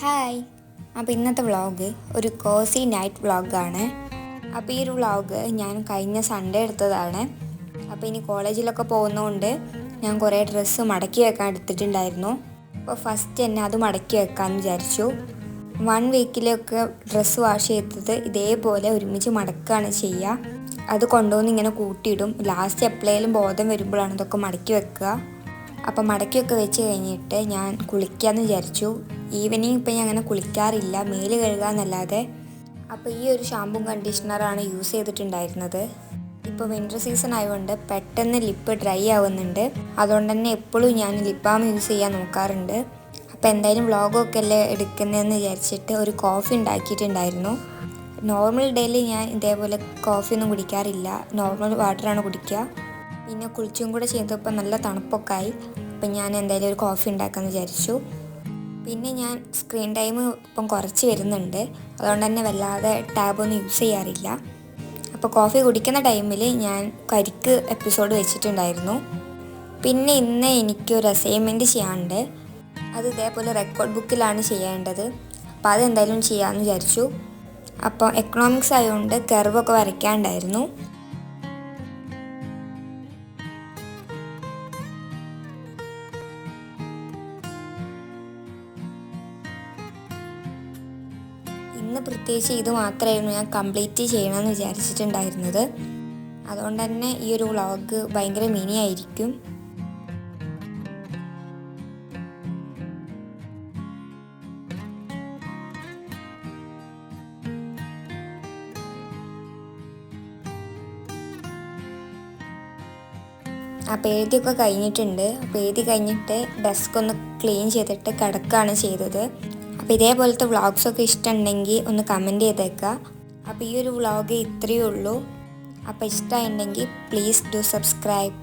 Hi. അപ്പോൾ ഇന്നത്തെ vlog ഒരു കോസി നൈറ്റ് വ്ളോഗാണ്. അപ്പോൾ ഈ ഒരു വ്ളോഗ് ഞാൻ കഴിഞ്ഞ സൺഡേ എടുത്തതാണ്. അപ്പോൾ ഇനി കോളേജിലൊക്കെ പോകുന്നതുകൊണ്ട് ഞാൻ കുറേ ഡ്രസ്സ് മടക്കി വെക്കാൻ എടുത്തിട്ടുണ്ടായിരുന്നു. അപ്പോൾ ഫസ്റ്റ് തന്നെ അത് മടക്കി വെക്കാമെന്ന് വിചാരിച്ചു. 1 വീക്കിലൊക്കെ ഡ്രസ്സ് വാഷ് ചെയ്തത് ഇതേപോലെ ഒരുമിച്ച് മടക്കുകയാണ് ചെയ്യുക. അത് കൊണ്ടുവന്ന് ഇങ്ങനെ കൂട്ടിയിടും. ലാസ്റ്റ് എപ്പോഴേലും ബോധം വരുമ്പോഴാണ് ഇതൊക്കെ മടക്കി വെക്കുക. അപ്പോൾ മടക്കിയൊക്കെ വെച്ച് കഴിഞ്ഞിട്ട് ഞാൻ കുളിക്കാമെന്ന് വിചാരിച്ചു. ഈവനിങ് ഇപ്പം ഞാൻ അങ്ങനെ കുളിക്കാറില്ല, മേല് കഴുകാമെന്നല്ലാതെ. അപ്പോൾ ഈ ഒരു ഷാമ്പും കണ്ടീഷണറാണ് യൂസ് ചെയ്തിട്ടുണ്ടായിരുന്നത്. ഇപ്പോൾ വിൻ്റർ സീസൺ ആയതുകൊണ്ട് പെട്ടെന്ന് ലിപ്പ് ഡ്രൈ ആവുന്നുണ്ട്. അതുകൊണ്ട് തന്നെ എപ്പോഴും ഞാൻ ലിപ്പ് ബാം യൂസ് ചെയ്യാൻ നോക്കാറുണ്ട്. അപ്പോൾ എന്തായാലും വ്ളോഗൊക്കെ അല്ലേ എടുക്കുന്നതെന്ന് വിചാരിച്ചിട്ട് ഒരു കോഫി ഉണ്ടാക്കിയിട്ടുണ്ടായിരുന്നു. നോർമൽ ഡേയിൽ ഞാൻ ഇതേപോലെ കോഫിയൊന്നും കുടിക്കാറില്ല, നോർമൽ വാട്ടറാണ് കുടിക്കുക. പിന്നെ കുളിച്ചും കൂടെ ചെയ്തപ്പോൾ നല്ല തണുപ്പൊക്കെ ആയി. അപ്പം ഞാൻ എന്തായാലും ഒരു കോഫി ഉണ്ടാക്കാമെന്ന് വിചാരിച്ചു. പിന്നെ ഞാൻ സ്ക്രീൻ ടൈം ഇപ്പം കുറച്ച് വരുന്നുണ്ട്, അതുകൊണ്ട് തന്നെ വല്ലാതെ ടാബൊന്നും യൂസ് ചെയ്യാറില്ല. അപ്പോൾ കോഫി കുടിക്കുന്ന ടൈമിൽ ഞാൻ കരിക്ക് എപ്പിസോഡ് വെച്ചിട്ടുണ്ടായിരുന്നു. പിന്നെ ഇന്ന് എനിക്കൊരു അസൈൻമെൻറ്റ് ചെയ്യാനുണ്ട്. അത് ഇതേപോലെ റെക്കോർഡ് ബുക്കിലാണ് ചെയ്യേണ്ടത്. അപ്പോൾ അതെന്തായാലും ചെയ്യാമെന്ന് വിചാരിച്ചു. അപ്പോൾ എക്കണോമിക്സ് ആയതുകൊണ്ട് കർവൊക്കെ വരയ്ക്കാനുണ്ടായിരുന്നു. ഇന്ന് പ്രത്യേകിച്ച് ഇത് മാത്രമായിരുന്നു ഞാൻ കംപ്ലീറ്റ് ചെയ്യണമെന്ന് വിചാരിച്ചിട്ടുണ്ടായിരുന്നത്. അതുകൊണ്ട് തന്നെ ഈ ഒരു വ്ളോഗ് ഭയങ്കര മിനി ആയിരിക്കും. അപ്പോൾ എഴുതിയൊക്കെ കഴിഞ്ഞിട്ടുണ്ട്. അപ്പോൾ എഴുതി കഴിഞ്ഞിട്ട് ഡെസ്ക് ഒന്ന് ക്ലീൻ ചെയ്തിട്ട് കിടക്കുകയാണ് ചെയ്തത്. അപ്പോൾ ഇതേപോലത്തെ വ്ളോഗ്സൊക്കെ ഇഷ്ടമുണ്ടെങ്കിൽ ഒന്ന് കമൻറ്റ് ചെയ്തേക്കുക. അപ്പോൾ ഈ ഒരു വ്ളോഗ് ഇത്രയേ ഉള്ളൂ. അപ്പോൾ ഇഷ്ടമായിട്ടുണ്ടെങ്കിൽ പ്ലീസ് ഡു സബ്സ്ക്രൈബ്.